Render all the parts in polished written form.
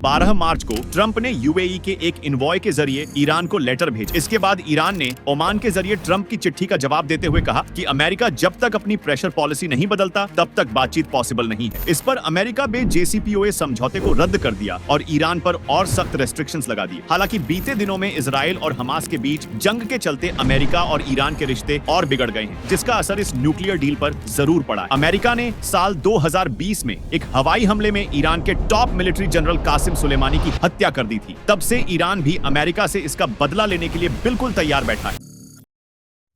12 मार्च को ट्रंप ने यूएई के एक इन्वॉय के जरिए ईरान को लेटर भेजा। इसके बाद ईरान ने ओमान के जरिए ट्रंप की चिट्ठी का जवाब देते हुए कहा कि अमेरिका जब तक अपनी प्रेशर पॉलिसी नहीं बदलता तब तक बातचीत पॉसिबल नहीं है। इस पर अमेरिका ने JCPOA समझौते को रद्द कर दिया और ईरान पर और सख्त रेस्ट्रिक्शंस लगा दिए। हालांकि बीते दिनों में इजराइल और हमास के बीच जंग के चलते अमेरिका और ईरान के रिश्ते और बिगड़ गए हैं, जिसका असर इस न्यूक्लियर डील पर जरूर पड़ा है। अमेरिका ने साल 2020 में एक हवाई हमले में ईरान के top military general Qasem Soleimani की हत्या कर दी थी। तब से ईरान भी अमेरिका से इसका बदला लेने के लिए बिल्कुल तैयार बैठा है।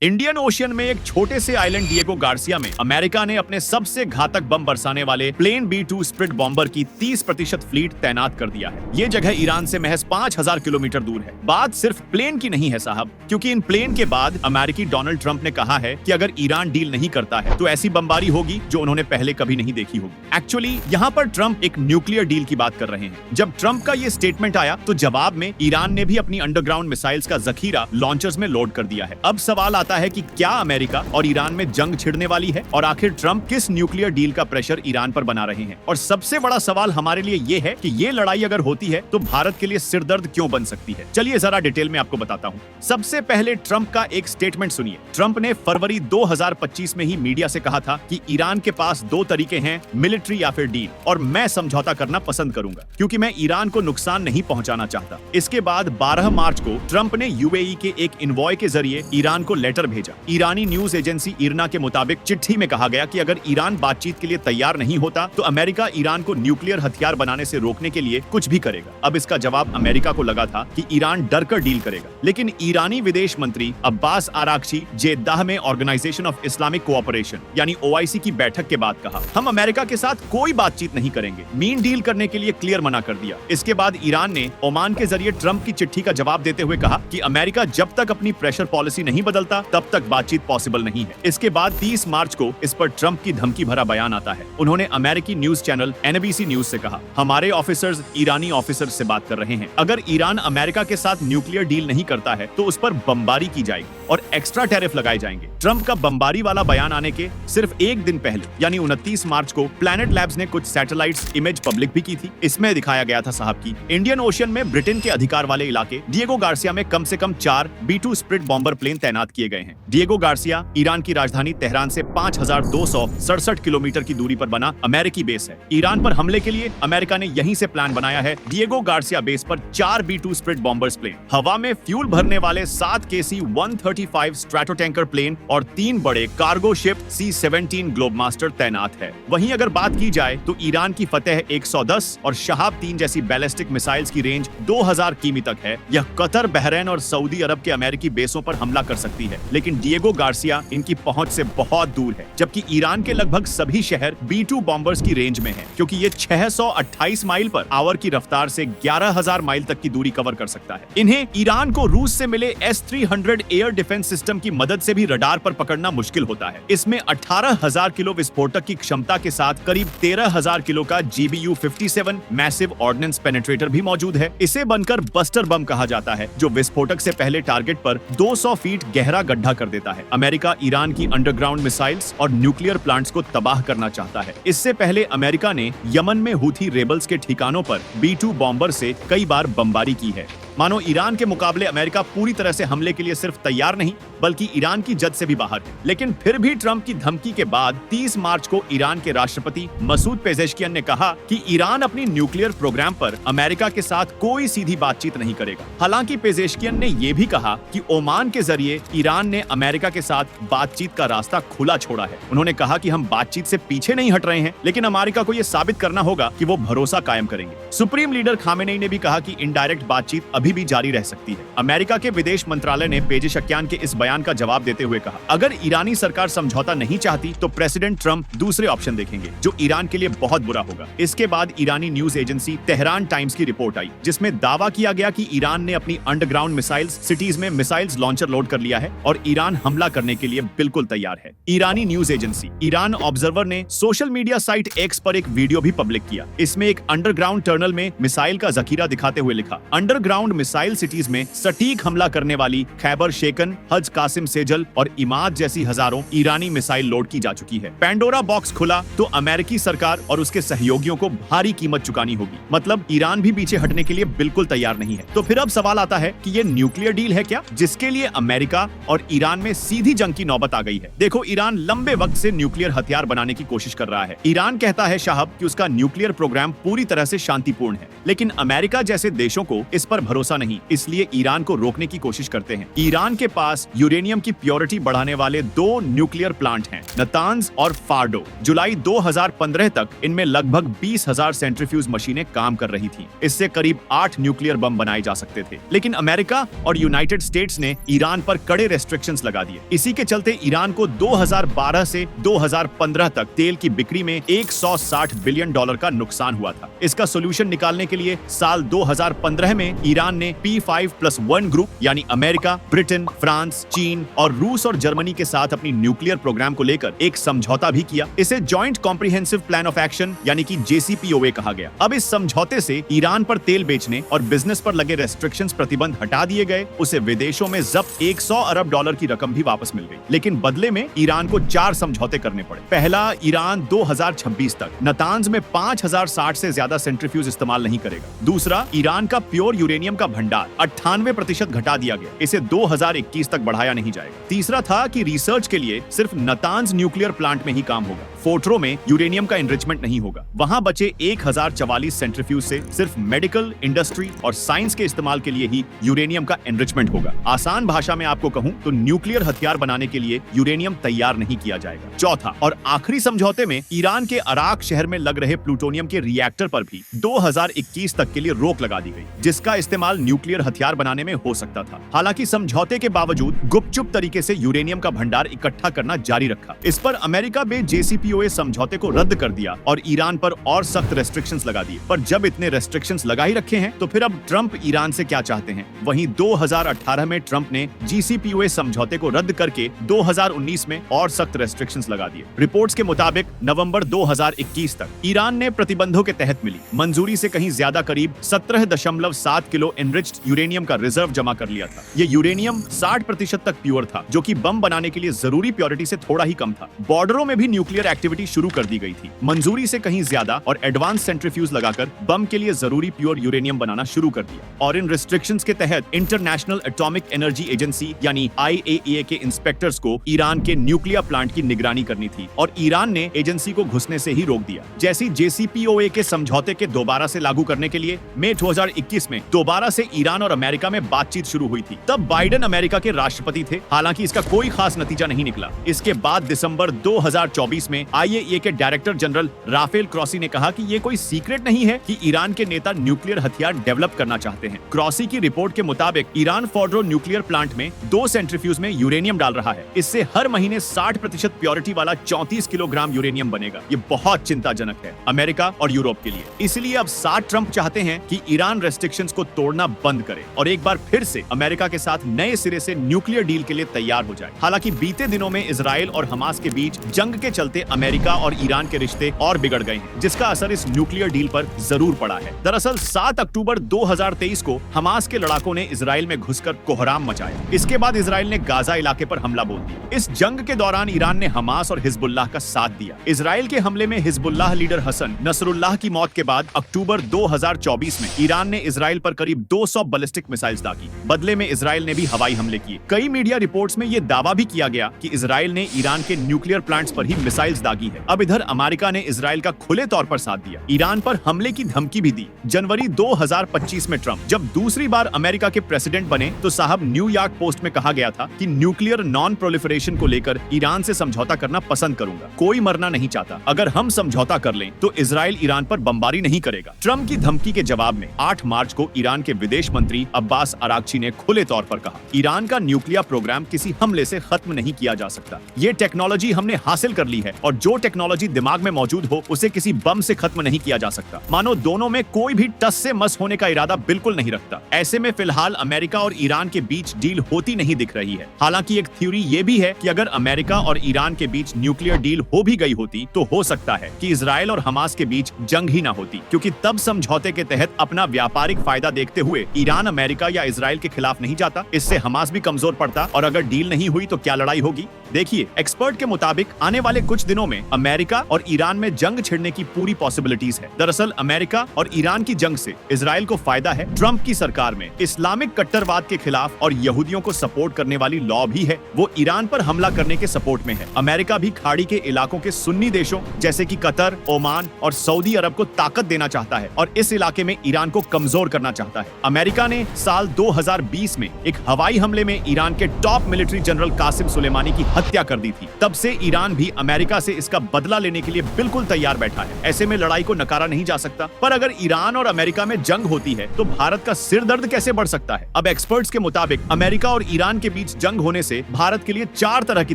इंडियन ओशियन में एक छोटे से आइलैंड डिएगो गार्सिया में अमेरिका ने अपने सबसे घातक बम बरसाने वाले प्लेन B-2 स्प्रिट बॉम्बर की 30% फ्लीट तैनात कर दिया है। ये जगह ईरान से महज 5000 किलोमीटर दूर है। बात सिर्फ प्लेन की नहीं है साहब, क्योंकि इन प्लेन के बाद अमेरिकी डोनाल्ड ट्रंप ने कहा है कि अगर ईरान डील नहीं करता है तो ऐसी बमबारी होगी जो उन्होंने पहले कभी नहीं देखी होगी। एक्चुअली यहाँ पर ट्रंप एक न्यूक्लियर डील की बात कर रहे हैं। जब ट्रंप का ये स्टेटमेंट आया तो जवाब में ईरान ने भी अपनी अंडरग्राउंड मिसाइल्स का जखीरा लॉन्चर्स में लोड कर दिया है। अब सवाल आता है कि क्या अमेरिका और ईरान में जंग छिड़ने वाली है और आखिर ट्रंप किस न्यूक्लियर डील का प्रेशर ईरान पर बना रहे हैं। और सबसे बड़ा सवाल हमारे लिए ये है कि ये लड़ाई अगर होती है तो भारत के लिए सिरदर्द क्यों बन सकती है। चलिए जरा डिटेल में आपको बताता हूँ। सबसे पहले ट्रंप का एक स्टेटमेंट सुनिए। ट्रंप ने फरवरी 2025 में ही मीडिया से कहा था कि ईरान के पास दो तरीके हैं, मिलिट्री या फिर डील, और मैं समझौता करना पसंद करूंगा क्योंकि मैं ईरान को नुकसान नहीं पहुंचाना चाहता। इसके बाद 12 मार्च को ट्रंप ने यूएई के एक इन्वॉय के जरिए ईरान को लेटर भेजा। ईरानी न्यूज एजेंसी इरना के मुताबिक चिट्ठी में कहा गया कि अगर ईरान बातचीत के लिए तैयार नहीं होता तो अमेरिका ईरान को न्यूक्लियर हथियार बनाने से रोकने के लिए कुछ भी करेगा। अब इसका जवाब अमेरिका को लगा था कि ईरान डर कर डील करेगा, लेकिन ईरानी विदेश मंत्री अब्बास आरागची जेद्दाह में ऑर्गेनाइजेशन ऑफ इस्लामिक कोऑपरेशन यानी OIC की बैठक के बाद कहा, हम अमेरिका के साथ कोई बातचीत नहीं करेंगे, मीन डील करने के लिए क्लियर मना कर दिया। इसके बाद ईरान ने ओमान के जरिए ट्रंप की चिट्ठी का जवाब देते हुए कहा कि अमेरिका जब तक अपनी प्रेशर पॉलिसी नहीं बदलता तब तक बातचीत पॉसिबल नहीं है। इसके बाद 30 मार्च को इस पर ट्रंप की धमकी भरा बयान आता है। उन्होंने अमेरिकी न्यूज चैनल NBC न्यूज से कहा, हमारे ऑफिसर्स ईरानी ऑफिसर्स से बात कर रहे हैं। अगर ईरान अमेरिका के साथ न्यूक्लियर डील नहीं करता है तो उस पर बमबारी की जाएगी और एक्स्ट्रा टैरिफ लगाए जाएंगे। ट्रंप का बमबारी वाला बयान आने के सिर्फ एक दिन पहले यानी 29 मार्च को प्लैनेट लैब्स ने कुछ सैटेलाइट्स इमेज पब्लिक भी की थी। इसमें दिखाया गया था साहब की इंडियन ओशियन में ब्रिटेन के अधिकार वाले इलाके डिएगो गार्सिया में कम से कम 4 B-2 स्प्रिट बॉम्बर प्लेन तैनात किए गए हैं। डिएगो गार्सिया ईरान की राजधानी तेहरान से 5267 किलोमीटर की दूरी पर बना अमेरिकी बेस है। ईरान पर हमले के लिए अमेरिका ने यहीं से प्लान बनाया है। डिएगो गार्सिया बेस पर 4 B-2 स्प्रिट बॉम्बर्स प्लेन, हवा में फ्यूल भरने वाले 7 KC-135 स्ट्रैटो टैंकर प्लेन और 3 बड़े कार्गो शिप C-17 ग्लोबमास्टर तैनात है। वहीं अगर बात की जाए तो ईरान की फतेह 110 और शहाब 3 जैसी बैलिस्टिक मिसाइल्स की रेंज 2000 किमी तक है। यह कतर, बहरैन और सऊदी अरब के अमेरिकी बेसों पर हमला कर सकती है, लेकिन डिएगो गार्सिया इनकी पहुंच से बहुत दूर है। जबकि ईरान के लगभग सभी शहर B-2 बॉम्बर्स की रेंज में हैं, क्योंकि ये 628 माइल पर आवर की रफ्तार से 11000 माइल तक की दूरी कवर कर सकता है। इन्हें ईरान को रूस से मिले S-300 एयर डिफेंस सिस्टम की मदद से भी रडार पर पकड़ना मुश्किल होता है। इसमें 18000 किलो विस्फोटक की क्षमता के साथ करीब 13000 किलो का GBU-57 मैसिव ऑर्डिनेंस पेनिट्रेटर भी मौजूद है। इसे बनकर बस्टर बम कहा जाता है, जो विस्फोटक से पहले टारगेट पर 200 फीट गहरा गड्ढा कर देता है। अमेरिका ईरान की अंडरग्राउंड मिसाइल्स और न्यूक्लियर प्लांट्स को तबाह करना चाहता है। इससे पहले अमेरिका ने यमन में हूथी रेबल्स के ठिकानों पर B-2 बॉम्बर से कई बार बमबारी की है। मानो ईरान के मुकाबले अमेरिका पूरी तरह से हमले के लिए सिर्फ तैयार नहीं बल्कि ईरान की जद से भी बाहर है। लेकिन फिर भी ट्रंप की धमकी के बाद 30 मार्च को ईरान के राष्ट्रपति मसूद पेजेश्कियन ने कहा कि ईरान अपनी न्यूक्लियर प्रोग्राम पर अमेरिका के साथ कोई सीधी बातचीत नहीं करेगा। हालांकि पेजेश्कियन ने यह भी कहा कि ओमान के जरिए ईरान ने अमेरिका के साथ बातचीत का रास्ता खुला छोड़ा है। उन्होंने कहा कि हम बातचीत से पीछे नहीं हट रहे हैं, लेकिन अमेरिका को यह साबित करना होगा कि वो भरोसा कायम करेंगे। सुप्रीम लीडर खामेनेई ने भी कहा कि इनडायरेक्ट बातचीत अभी भी जारी रह सकती है। अमेरिका के विदेश मंत्रालय ने पेजेश्कियन के इस बयान का जवाब देते हुए कहा, अगर ईरानी सरकार समझौता नहीं चाहती तो प्रेसिडेंट ट्रंप दूसरे ऑप्शन देखेंगे, जो ईरान के लिए बहुत बुरा होगा। इसके बाद ईरानी न्यूज एजेंसी तेहरान टाइम्स की रिपोर्ट आई, जिसमें दावा किया गया कि ईरान ने अपनी अंडरग्राउंड मिसाइल्स सिटीज में मिसाइल्स लॉन्चर लोड कर लिया है और ईरान हमला करने के लिए बिल्कुल तैयार है। ईरानी न्यूज एजेंसी ईरान ऑब्जर्वर ने सोशल मीडिया साइट X पर एक वीडियो भी पब्लिक किया। इसमें एक अंडरग्राउंड टनल में मिसाइल का जखीरा दिखाते हुए लिखा, अंडरग्राउंड ग्राउंड मिसाइल सिटीज में सटीक हमला करने वाली खैबर शेकन, हज कासिम सेजल और इमाद जैसी हजारों ईरानी मिसाइल लोड की जा चुकी है। पैंडोरा बॉक्स खुला तो अमेरिकी सरकार और उसके सहयोगियों को भारी कीमत चुकानी होगी। मतलब ईरान भी पीछे हटने के लिए बिल्कुल तैयार नहीं है। तो फिर अब सवाल आता है कि ये न्यूक्लियर डील है क्या, जिसके लिए अमेरिका और ईरान में सीधी जंग की नौबत आ गई है। देखो, ईरान लंबे वक्त से न्यूक्लियर हथियार बनाने की कोशिश कर रहा है। ईरान कहता है साहब कि उसका न्यूक्लियर प्रोग्राम पूरी तरह से शांतिपूर्ण है, लेकिन अमेरिका जैसे देशों को इस पर भरोसा नहीं, इसलिए ईरान को रोकने की कोशिश करते हैं। ईरान के पास यूरेनियम की प्योरिटी बढ़ाने वाले 2 न्यूक्लियर प्लांट हैं, नतांज और फार्डो। जुलाई 2015 तक इनमें लगभग 20,000 सेंट्रीफ्यूज मशीनें काम कर रही थीं। इससे करीब 8 न्यूक्लियर बम बनाए जा सकते थे, लेकिन अमेरिका और यूनाइटेड स्टेट्स ने ईरान पर कड़े रेस्ट्रिक्शंस लगा दिए। इसी के चलते ईरान को 2012 से 2015 तक तेल की बिक्री में $160 बिलियन का नुकसान हुआ था। इसका सोल्यूशन निकालने के लिए साल 2015 में ईरान ने P5+1 ग्रुप यानी अमेरिका, ब्रिटेन, फ्रांस, चीन और रूस और जर्मनी के साथ अपनी न्यूक्लियर प्रोग्राम को लेकर एक समझौता भी किया। इसे joint comprehensive plan of action यानी कि JCPOA कहा गया। अब इस समझौते से ईरान पर तेल बेचने और बिजनेस पर लगे रेस्ट्रिक्शंस प्रतिबंध हटा दिए गए। उसे विदेशों में जब्त $100 अरब की रकम भी वापस मिल गई, लेकिन बदले में ईरान को 4 समझौते करने पड़े। पहला, ईरान 2026 तक नतांज में 5060 से ज्यादा सेंट्रीफ्यूज इस्तेमाल नहीं करेगा। दूसरा, ईरान का प्योर यूरेनियम का भंडार 98% घटा दिया गया, इसे 2021 तक बढ़ाया नहीं जाएगा। तीसरा था कि रिसर्च के लिए सिर्फ नतांज न्यूक्लियर प्लांट में ही काम होगा। फोर्ट्रो में यूरेनियम का एनरिचमेंट नहीं होगा। वहां बचे 1044 सेंट्रीफ्यूज से सिर्फ मेडिकल, इंडस्ट्री और साइंस के इस्तेमाल के लिए ही यूरेनियम का एनरिचमेंट होगा। आसान भाषा में आपको कहूं तो न्यूक्लियर हथियार बनाने के लिए यूरेनियम तैयार नहीं किया जाएगा। चौथा और आखिरी समझौते में ईरान के अराक शहर में लग रहे प्लूटोनियम के रिएक्टर पर भी 2021 तक के लिए रोक लगा दी गई, जिसका इस्तेमाल न्यूक्लियर हथियार बनाने में हो सकता था। हालांकि समझौते के बावजूद गुपचुप तरीके से यूरेनियम का भंडार इकट्ठा करना जारी रखा। इस पर अमेरिका ने JCPOA समझौते को रद्द कर दिया और ईरान पर और सख्त रेस्ट्रिक्शंस लगा दिए। पर जब इतने रेस्ट्रिक्शंस लगा ही रखे हैं, तो फिर अब ट्रंप ईरान से क्या चाहते हैं? वहीं 2018 में ट्रंप ने JCPOA समझौते को रद्द करके 2019 में और सख्त रेस्ट्रिक्शंस लगा दिए। रिपोर्ट्स के मुताबिक नवंबर 2021 तक ईरान ने प्रतिबंधों के तहत मिली मंजूरी से कहीं ज्यादा करीब 17.7 किलो एनरिच्ड यूरेनियम का रिजर्व जमा कर लिया था। ये यूरेनियम 60% तक प्योर था, जो कि बम बनाने के लिए जरूरी प्योरिटी से थोड़ा ही कम था। बॉर्डरों में भी न्यूक्लियर एक्टिविटी शुरू कर दी गई थी। मंजूरी से कहीं ज्यादा और एडवांस सेंट्रीफ्यूज लगाकर बम के लिए जरूरी प्योर यूरेनियम बनाना शुरू कर दिया। और इन रिस्ट्रिक्शंस के तहत इंटरनेशनल एटॉमिक एनर्जी एजेंसी यानी IAEA के इंस्पेक्टर्स को ईरान के न्यूक्लियर प्लांट की निगरानी करनी थी और ईरान ने एजेंसी को घुसने से ही रोक दिया। जैसी JCPOA के समझौते के दोबारा से लागू करने के लिए मई 2021 में दोबारा से ईरान और अमेरिका में बातचीत शुरू हुई थी। तब बाइडेन अमेरिका के राष्ट्रपति थे। हालांकि इसका कोई खास नतीजा नहीं निकला। इसके बाद दिसंबर 2024 में IAEA के डायरेक्टर जनरल राफेल क्रॉसी ने कहा कि ये कोई सीक्रेट नहीं है कि ईरान के नेता न्यूक्लियर हथियार डेवलप करना चाहते हैं। क्रॉसी की रिपोर्ट के मुताबिक ईरान फोर्डो न्यूक्लियर प्लांट में 2 सेंट्रीफ्यूज में यूरेनियम डाल रहा है। इससे हर महीने 60% प्योरिटी वाला 34 किलोग्राम यूरेनियम बनेगा। ये बहुत चिंताजनक है अमेरिका और यूरोप के लिए। इसलिए अब साथ ट्रंप चाहते हैं कि ईरान रेस्ट्रिक्शंस को तोड़ना बंद करे और एक बार फिर से अमेरिका के साथ नए सिरे से न्यूक्लियर डील के लिए तैयार हो जाए। हालांकि बीते दिनों में इजराइल और हमास के बीच जंग के चलते अमेरिका और ईरान के रिश्ते और बिगड़ गए हैं, जिसका असर इस न्यूक्लियर डील पर जरूर पड़ा है। दरअसल 7 अक्टूबर 2023 को हमास के लड़ाकों ने इजराइल में घुसकर कोहराम मचाया। इसके बाद इजराइल ने गाजा इलाके पर हमला बोल दिया। इस जंग के दौरान ईरान ने हमास और हिजबुल्लाह का साथ दिया। इजराइल के हमले में हिजबुल्लाह लीडर हसन नसरुल्लाह की मौत के बाद अक्टूबर 2024 में ईरान ने इजराइल पर करीब 200 बैलिस्टिक मिसाइल्स दागी। बदले में इजराइल ने भी हवाई हमले किए। कई मीडिया रिपोर्ट्स में यह दावा भी किया गया कि इजराइल ने ईरान के न्यूक्लियर प्लांट्स पर ही मिसाइल्स दागी है। अब इधर अमेरिका ने इजराइल का खुले तौर पर साथ दिया, ईरान पर हमले की धमकी भी दी। जनवरी 2025 में ट्रंप जब दूसरी बार अमेरिका के प्रेसिडेंट बने तो साहब न्यूयॉर्क पोस्ट में कहा गया था कि न्यूक्लियर नॉन प्रोलिफरेशन को लेकर ईरान से समझौता करना पसंद करूंगा। कोई मरना नहीं चाहता। अगर हम समझौता कर लें तो इजराइल ईरान पर बमबारी नहीं करेगा। ट्रंप की धमकी के जवाब में 8 मार्च को ईरान के विदेश मंत्री अब्बास अरागची ने खुले तौर पर कहा, ईरान का न्यूक्लियर प्रोग्राम किसी हमले से खत्म नहीं किया जा सकता। ये टेक्नोलॉजी हमने हासिल कर ली है और जो टेक्नोलॉजी दिमाग में मौजूद हो उसे किसी बम से खत्म नहीं किया जा सकता। मानो दोनों में कोई भी टस से मस होने का इरादा बिल्कुल नहीं रखता। ऐसे में फिलहाल अमेरिका और ईरान के बीच डील होती नहीं दिख रही है। हालांकि एक थ्योरी ये भी है कि अगर अमेरिका और ईरान के बीच न्यूक्लियर डील हो भी गई होती तो हो सकता है कि इजराइल और हमास के बीच जंग ही ना होती, क्योंकि तब समझौते के तहत अपना व्यापारिक फायदा देखते देखते हुए ईरान अमेरिका या इजराइल के खिलाफ नहीं जाता? इससे हमास भी कमजोर पड़ता, और अगर डील नहीं हुई तो क्या लड़ाई होगी? देखिए, एक्सपर्ट के मुताबिक आने वाले कुछ दिनों में अमेरिका और ईरान में जंग छिड़ने की पूरी पॉसिबिलिटीज है। दरअसल अमेरिका और ईरान की जंग से इजराइल को फायदा है। ट्रंप की सरकार में इस्लामिक कट्टरवाद के खिलाफ और यहूदियों को सपोर्ट करने वाली लॉ भी है। वो ईरान पर हमला करने के सपोर्ट में है। अमेरिका भी खाड़ी के इलाकों के सुन्नी देशों जैसे कि कतर, ओमान और सऊदी अरब को ताकत देना चाहता है और इस इलाके में ईरान को कमजोर करना चाहता है। अमेरिका ने साल 2020 में एक हवाई हमले में ईरान के top military general Qasem Soleimani की हत्या कर दी थी। तब से ईरान भी अमेरिका से इसका बदला लेने के लिए बिल्कुल तैयार बैठा है। ऐसे में लड़ाई को नकारा नहीं जा सकता। पर अगर ईरान और अमेरिका में जंग होती है तो भारत का सिर दर्द कैसे बढ़ सकता है? अब एक्सपर्ट्स के मुताबिक अमेरिका और ईरान के बीच जंग होने से भारत के लिए 4 तरह की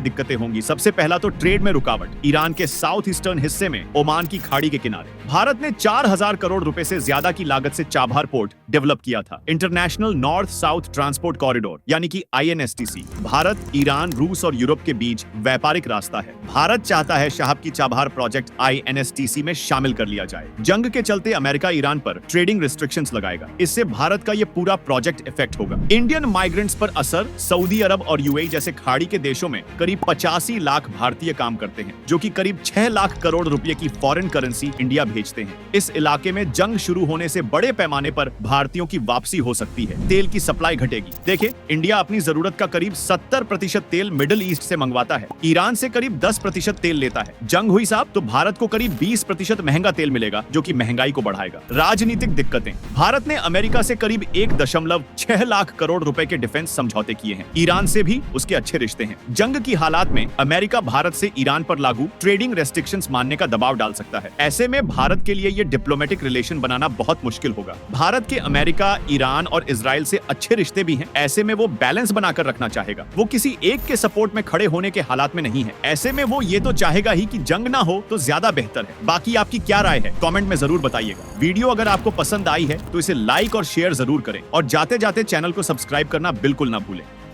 दिक्कतें होंगी। सबसे पहला तो ट्रेड में रुकावट। ईरान के साउथ ईस्टर्न हिस्से में ओमान की खाड़ी के किनारे भारत ने 4000 करोड़ रुपए से ज्यादा की लागत से चाबहार पोर्ट डेवलप किया था। International north south transport corridor यानी कि INSTC भारत, ईरान, रूस और यूरोप के बीच व्यापारिक रास्ता है। भारत चाहता है साहब की चाबहार प्रोजेक्ट INSTC में शामिल कर लिया जाए। जंग के चलते अमेरिका ईरान पर ट्रेडिंग रिस्ट्रिक्शंस लगाएगा। इससे भारत का ये पूरा प्रोजेक्ट इफेक्ट होगा। इंडियन माइग्रेंट्स पर असर। सऊदी अरब और UAE जैसे खाड़ी के देशों में करीब 85 लाख भारतीय काम करते हैं, जो कि करीब 6 लाख करोड़ रुपए की फॉरेन करेंसी इंडिया भेजते हैं। इस इलाके में जंग शुरू होने से बड़े पैमाने पर भारतीयों की वापसी हो सकती है। तेल की सप्लाई घटेगी। देखिए, इंडिया अपनी जरूरत का करीब 70% तेल मिडिल ईस्ट से मंगवाता है। ईरान से करीब 10% तेल लेता है। जंग हुई साहब तो भारत को करीब 20% महंगा तेल मिलेगा, जो कि महंगाई को बढ़ाएगा। राजनीतिक दिक्कतें। भारत ने अमेरिका से करीब 1.6 लाख करोड़ रुपए के डिफेंस समझौते किए हैं। ईरान से भी उसके अच्छे रिश्ते हैं। जंग की हालात में अमेरिका भारत से ईरान पर लागू ट्रेडिंग रेस्ट्रिक्शंस मानने का दबाव डाल सकता है। ऐसे में भारत के लिए ये डिप्लोमेटिक रिलेशन बनाना बहुत मुश्किल होगा। भारत के अमेरिका, ईरान और इजराइल से अच्छे रिश्ते भी हैं। ऐसे में वो बैलेंस बनाकर रखना चाहेगा। वो किसी एक के सपोर्ट में खड़े होने के हालात में नहीं है। ऐसे में वो ये तो चाहेगा ही कि जंग ना हो तो ज्यादा बेहतर है। बाकी आपकी क्या राय है कमेंट में जरूर बताइएगा। वीडियो अगर आपको पसंद आई है तो इसे लाइक और शेयर जरूर करें और जाते जाते चैनल को सब्सक्राइब करना बिल्कुल ना भूलें।